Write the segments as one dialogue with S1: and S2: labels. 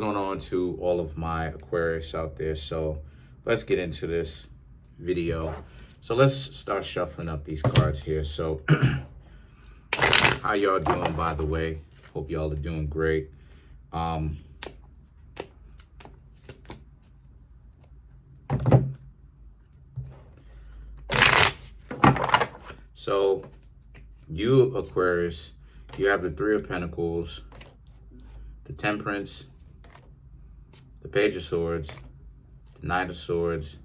S1: Going on to all of my Aquarius out there. So let's get into this video. So let's start shuffling up these cards here. So how y'all doing, by the way? Hope y'all are doing great. So you, Aquarius, you have the Three of Pentacles, the Temperance, the Page of Swords, the Knight of Swords,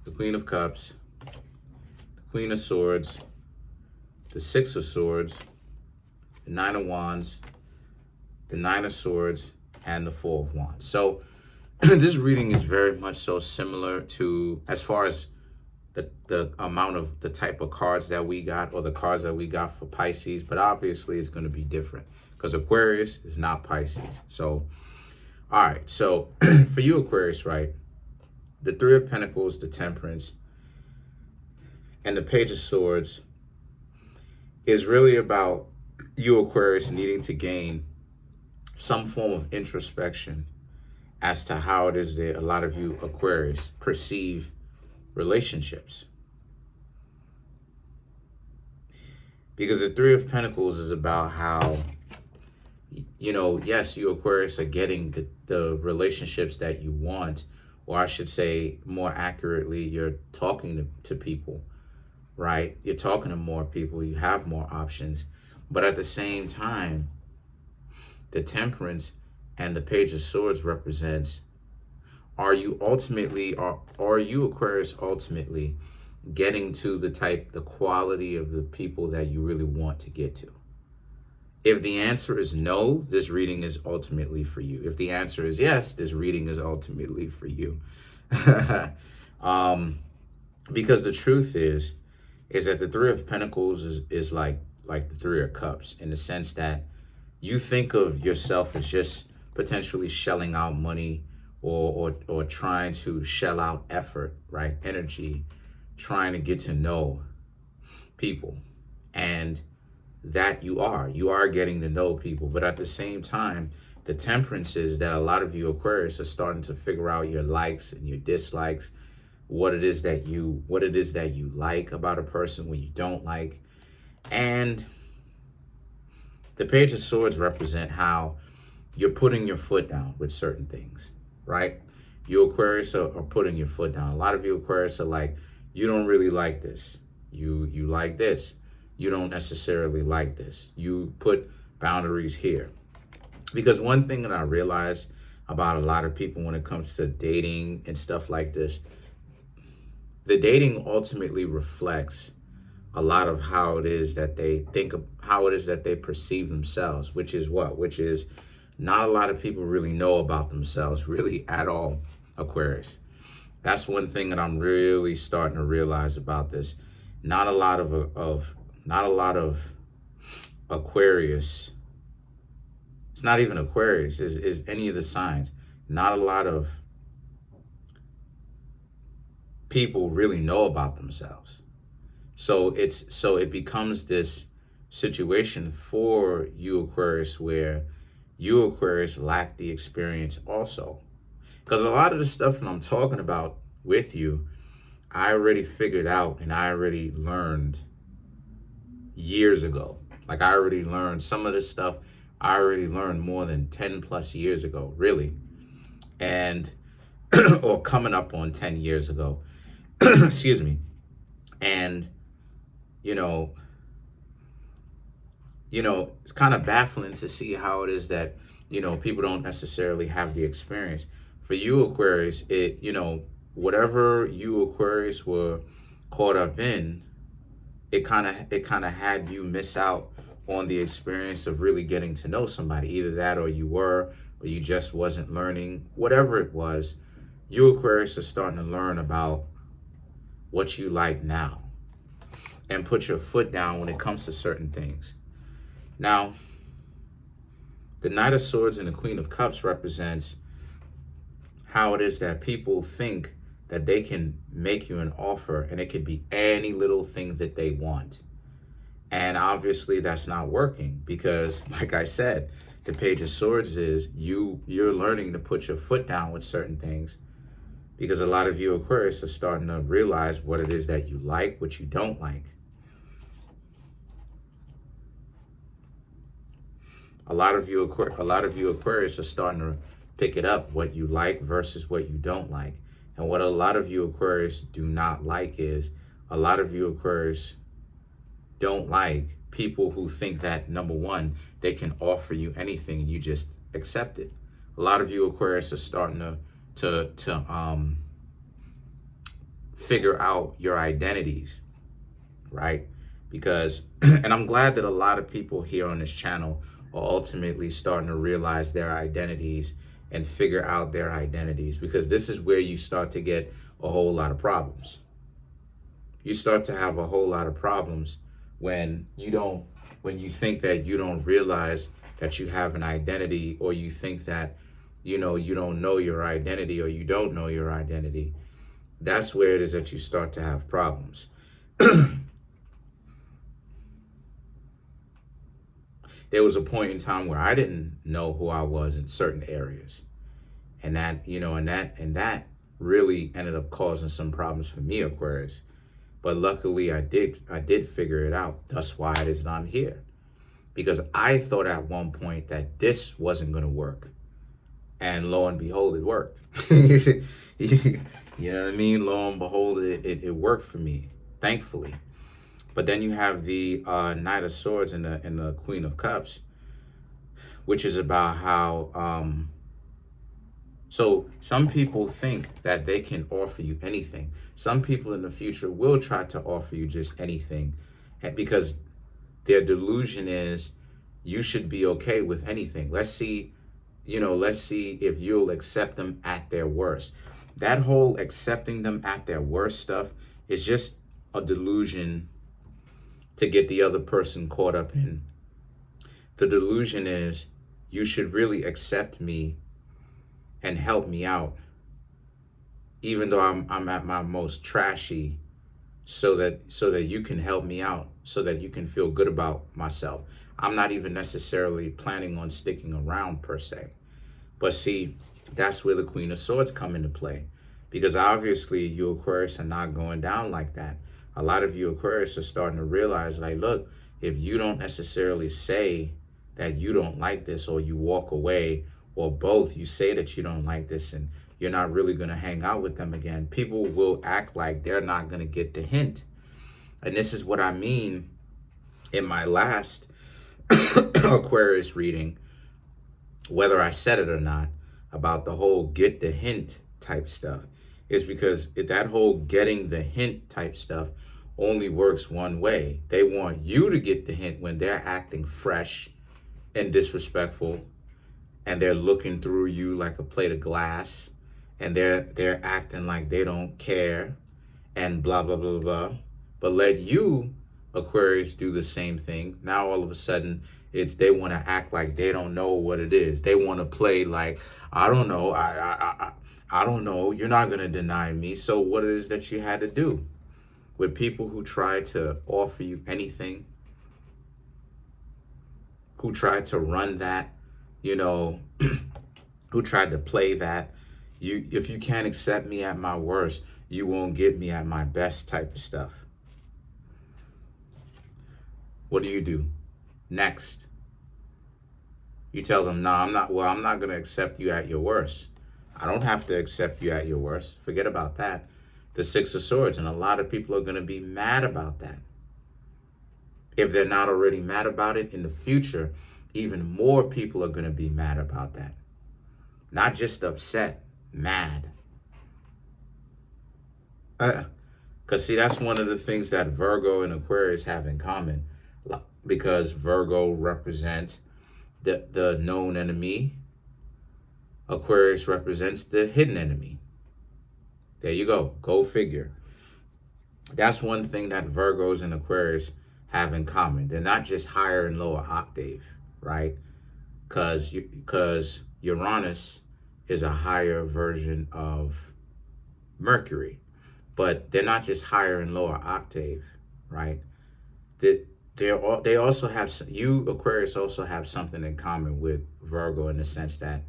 S1: the Queen of Cups, the Queen of Swords, the Six of Swords, the Nine of Wands, the Nine of Swords, and the Four of Wands. So this reading is very much so similar to, as far as the amount of the type of cards that we got, or the cards that we got for Pisces, but obviously it's going to be different because Aquarius is not Pisces. So, all right. So for you, Aquarius, right? The Three of Pentacles, the Temperance, and the Page of Swords is really about you, Aquarius, needing to gain some form of introspection as to how it is that a lot of you, Aquarius, perceive relationships. Because the Three of Pentacles is about how, you know, yes, you, Aquarius, are getting the relationships that you want, or I should say more accurately, you're talking to people, right? You're talking to more people, you have more options. But at the same time, the Temperance and the Page of Swords represents, are you ultimately, are you, Aquarius, ultimately getting to the quality of the people that you really want to get to? If the answer is no, this reading is ultimately for you. If the answer is yes, this reading is ultimately for you. Because the truth is that the Three of Pentacles is like the Three of Cups, in the sense that you think of yourself as just potentially shelling out money, or trying to shell out effort, right? Energy, trying to get to know people. And that you are getting to know people. But at the same time, the Temperance is that a lot of you, Aquarius, are starting to figure out your likes and your dislikes, what it is that you like about a person, what you don't like. And the Page of Swords represent how you're putting your foot down with certain things, right? You, Aquarius, are putting your foot down. A lot of you, Aquarius, are like, you don't really like this. You like this. You don't necessarily like this. You put boundaries here. Because one thing that I realized about a lot of people when it comes to dating and stuff like this, the dating ultimately reflects a lot of how it is that they think of, how it is that they perceive themselves, which is what? Which is not a lot of people really know about themselves really at all, Aquarius. That's one thing that I'm really starting to realize about this. Not a lot of Aquarius. It's not even Aquarius, is any of the signs. Not a lot of people really know about themselves. So it becomes this situation for you, Aquarius, where you, Aquarius, lack the experience also. Because a lot of the stuff that I'm talking about with you, I already figured out and I already learned years ago. Like, I already learned some of this stuff. I already learned more than 10 plus years ago, really. And, or coming up on 10 years ago, excuse me. And, you know, it's kind of baffling to see how it is that, people don't necessarily have the experience. For you, Aquarius, whatever you, Aquarius, were caught up in, it kind of had you miss out on the experience of really getting to know somebody. Either that, or you just wasn't learning. Whatever it was, you, Aquarius, are starting to learn about what you like now and put your foot down when it comes to certain things. Now, the Knight of Swords and the Queen of Cups represents how it is that people think that they can make you an offer and it could be any little thing that they want. And obviously that's not working because, like I said, the Page of Swords is you're learning to put your foot down with certain things, because a lot of you Aquarius are starting to realize what it is that you like, what you don't like. A lot of you Aquarius are starting to pick it up, what you like versus what you don't like. And what a lot of you Aquarius do not like is, a lot of you Aquarius don't like people who think that, number one, they can offer you anything and you just accept it. A lot of you Aquarius are starting to figure out your identities, right? Because, and I'm glad that a lot of people here on this channel are ultimately starting to realize their identities and figure out their identities, because this is where you start to get a whole lot of problems. You start to have a whole lot of problems when you think that you don't realize that you have an identity, or you think that, you don't know your identity, or you don't know your identity. That's where it is that you start to have problems. There was a point in time where I didn't know who I was in certain areas. And that, and that really ended up causing some problems for me, Aquarius. But luckily I did figure it out. That's why it is that I'm here. Because I thought at one point that this wasn't going to work. And lo and behold, it worked. You know what I mean? Lo and behold, it worked for me, thankfully. But then you have the Knight of Swords and the Queen of Cups, which is about how, so some people think that they can offer you anything. Some people in the future will try to offer you just anything, because their delusion is you should be okay with anything. Let's see if you'll accept them at their worst. That whole accepting them at their worst stuff is just a delusion to get the other person caught up in. The delusion is you should really accept me and help me out, even though I'm at my most trashy, so that you can help me out, so that you can feel good about myself. I'm not even necessarily planning on sticking around per se. But see, that's where the Queen of Swords come into play, because obviously you Aquarius are not going down like that. A lot of you Aquarius are starting to realize, like, look, if you don't necessarily say that you don't like this, or you walk away, or both, you say that you don't like this and you're not really going to hang out with them again, people will act like they're not going to get the hint. And this is what I mean in my last Aquarius reading, whether I said it or not, about the whole get the hint type stuff, is because that whole getting the hint type stuff only works one way. They want you to get the hint when they're acting fresh and disrespectful, and they're looking through you like a plate of glass, and they're acting like they don't care, and blah blah blah blah. But let you Aquarius do the same thing. Now all of a sudden they want to act like they don't know what it is. They want to play like, I don't know, I don't know, you're not going to deny me. So what it is that you had to do with people who try to offer you anything, who tried to run that, who tried to play that, if you can't accept me at my worst, you won't get me at my best type of stuff. What do? Next, you tell them, no, I'm not going to accept you at your worst. I don't have to accept you at your worst. Forget about that. The Six of Swords, and a lot of people are going to be mad about that. If they're not already mad about it, in the future, even more people are going to be mad about that. Not just upset, mad. Because see, that's one of the things that Virgo and Aquarius have in common. Because Virgo represents the known enemy, Aquarius represents the hidden enemy. There you go. Go figure. That's one thing that Virgos and Aquarius have in common. They're not just higher and lower octave, right? Because Uranus is a higher version of Mercury. But they're not just higher and lower octave, right? they also have, you Aquarius also have something in common with Virgo, in the sense that,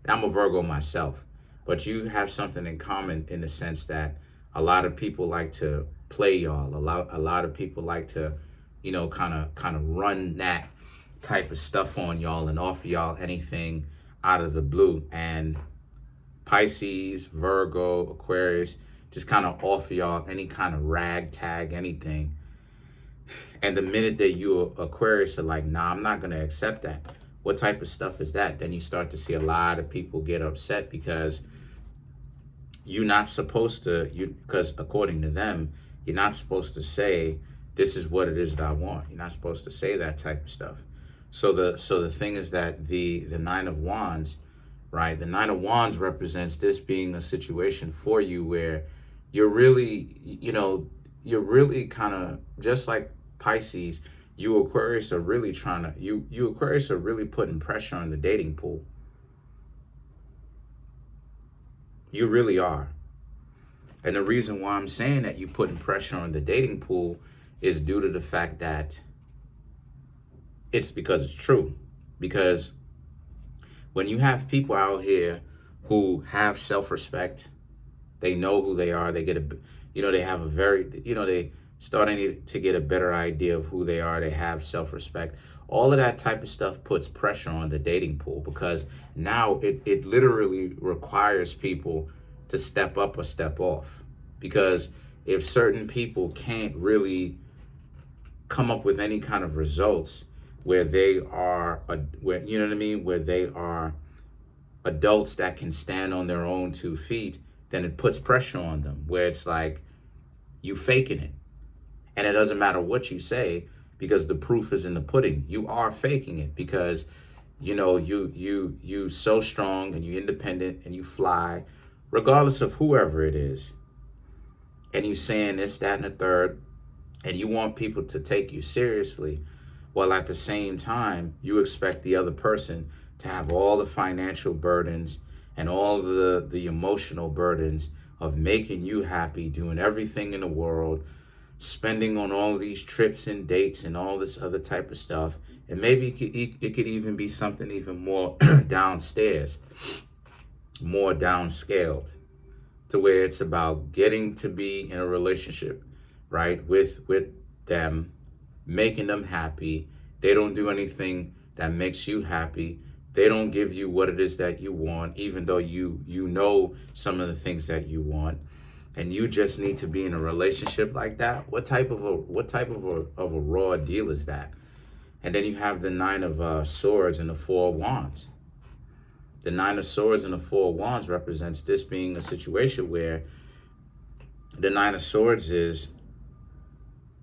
S1: and I'm a Virgo myself, but you have something in common in the sense that a lot of people like to play y'all. A lot of people like to, kind of run that type of stuff on y'all and offer y'all anything out of the blue. And Pisces, Virgo, Aquarius just kind of offer y'all any kind of ragtag, anything. And the minute that you Aquarius are like, nah, I'm not gonna accept that. What type of stuff is that? Then you start to see a lot of people get upset because you're not supposed to, because according to them, you're not supposed to say, this is what it is that I want. You're not supposed to say that type of stuff. So the thing is that the Nine of Wands, right? The Nine of Wands represents this being a situation for you where you're really, you're really kind of just like Pisces. You Aquarius are really trying to, you Aquarius are really putting pressure on the dating pool. You really are. And the reason why I'm saying that you're putting pressure on the dating pool is due to the fact that it's because it's true. Because when you have people out here who have self-respect, they know who they are, they get they have a very, they starting to get a better idea of who they are, they have self-respect. All of that type of stuff puts pressure on the dating pool, because now it literally requires people to step up or step off. Because if certain people can't really come up with any kind of results where they are, where they are adults that can stand on their own 2 feet, then it puts pressure on them, where it's like, you faking it. And it doesn't matter what you say, because the proof is in the pudding. You are faking it, because you so strong and you independent and you fly, regardless of whoever it is. And you saying this, that, and the third, and you want people to take you seriously, while at the same time, you expect the other person to have all the financial burdens and all the emotional burdens of making you happy, doing everything in the world, spending on all these trips and dates and all this other type of stuff. And maybe it could even be something even more downstairs, more downscaled, to where it's about getting to be in a relationship, right, with them, making them happy. They don't do anything that makes you happy. They don't give you what it is that you want, even though you know some of the things that you want. And you just need to be in a relationship like that. What type of a raw deal is that? And then you have the Nine of Swords and the Four of Wands. The Nine of Swords and the Four of Wands represents this being a situation where the Nine of Swords is,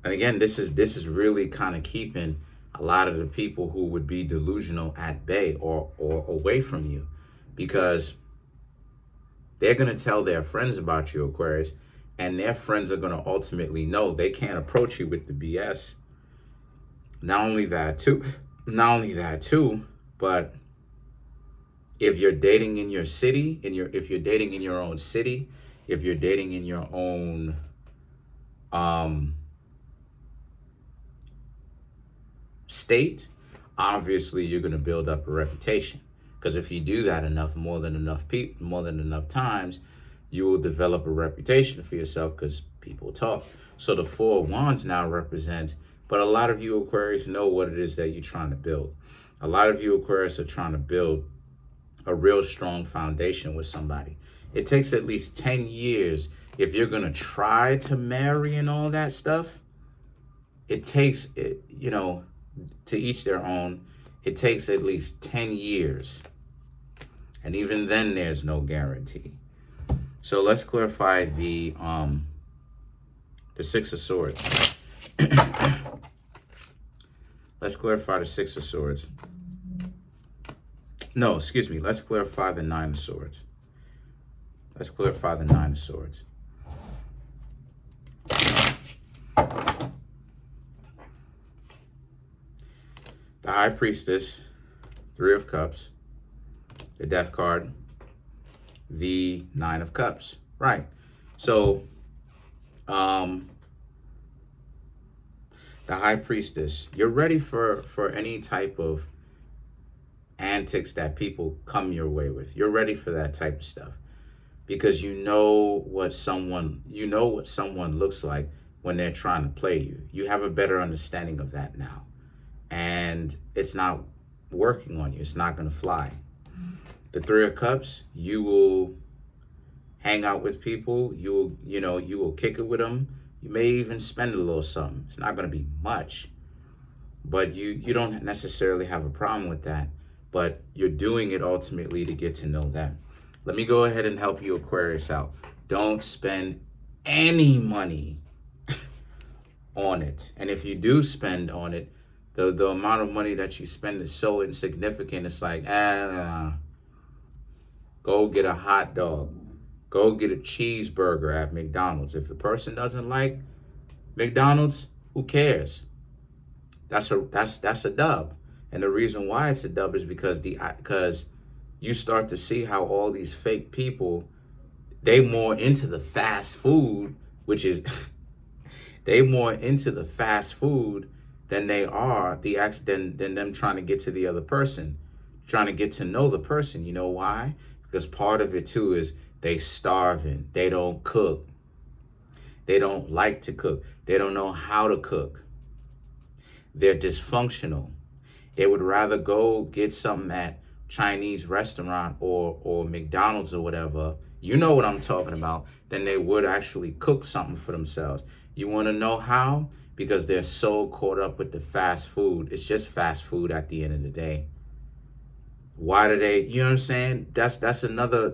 S1: and again, this is really kind of keeping a lot of the people who would be delusional at bay or away from you, because they're going to tell their friends about you, Aquarius, and their friends are going to ultimately know they can't approach you with the BS. Not only that too, but if you're dating in your city, if you're dating in your own city, if you're dating in your own state, obviously you're going to build up a reputation. Because if you do that more than enough times, you will develop a reputation for yourself, because people talk. So the Four of Wands now represents, but a lot of you Aquarius know what it is that you're trying to build. A lot of you Aquarius are trying to build a real strong foundation with somebody. It takes at least 10 years if you're going to try to marry and all that stuff. It takes, to each their own, it takes at least 10 years. And even then, there's no guarantee. So let's clarify the Six of Swords. Let's clarify the Six of Swords. No, excuse me. Let's clarify the Nine of Swords. Let's clarify the Nine of Swords. The High Priestess, Three of Cups, the Death card, the Nine of Cups. Right. So, The high priestess. You're ready for any type of antics that people come your way with. You're ready for that type of stuff because you know what someone looks like when they're trying to play you. You have a better understanding of that now. And it's not working on you. It's not going to fly. The Three of Cups, you will hang out with people. You will kick it with them. You may even spend a little something. It's not going to be much, but you don't necessarily have a problem with that. But you're doing it ultimately to get to know them. Let me go ahead and help you, Aquarius, out. Don't spend any money on it. And if you do spend on it, the amount of money that you spend is so insignificant. It's like, go get a hot dog. Go get a cheeseburger at McDonald's. If the person doesn't like McDonald's, who cares? That's a dub. And the reason why it's a dub is because you start to see how all these fake people, they more into the fast food, which is they more into the fast food than they are than them trying to get to the other person, trying to get to know the person. You know why? Because part of it too is they starving. They don't cook. They don't like to cook. They don't know how to cook. They're dysfunctional. They would rather go get something at Chinese restaurant or McDonald's or whatever, you know what I'm talking about, than they would actually cook something for themselves. You want to know how? Because they're so caught up with the fast food. It's just fast food at the end of the day. Why do they, you know what I'm saying? That's another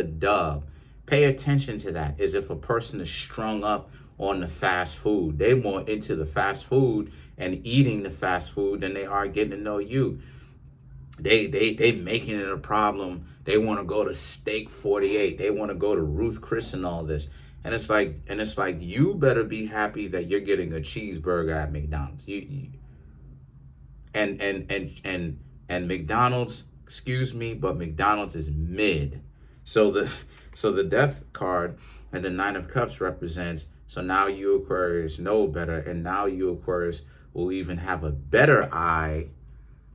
S1: dub. Pay attention to that. Is if a person is strung up on the fast food, they more into the fast food and eating the fast food than they are getting to know you. They making it a problem. They want to go to Steak 48. They want to go to Ruth Chris and all this. And it's like you better be happy that you're getting a cheeseburger at McDonald's. And McDonald's, excuse me, but McDonald's is mid. So the Death card and the Nine of Cups represents, so now you Aquarius know better, and now you Aquarius will even have a better eye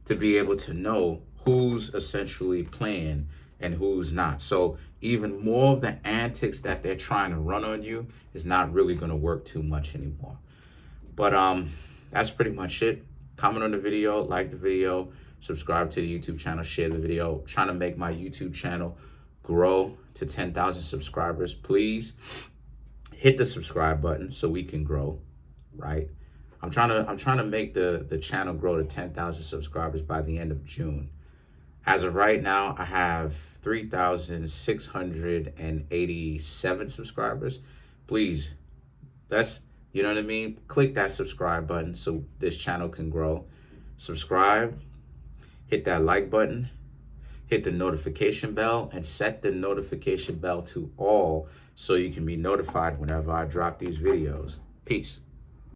S1: to be able to know who's essentially playing and who's not. So even more of the antics that they're trying to run on you is not really going to work too much anymore. But that's pretty much it. Comment on the video, like the video, subscribe to the YouTube channel, share the video. I'm trying to make my YouTube channel grow to 10,000 subscribers. Please hit the subscribe button so we can grow, right? I'm trying to make the channel grow to 10,000 subscribers by the end of June. As of right now, I have 3,687 subscribers. Please, you know what I mean? Click that subscribe button so this channel can grow. Subscribe, hit that like button, hit the notification bell, and set the notification bell to all so you can be notified whenever I drop these videos. Peace.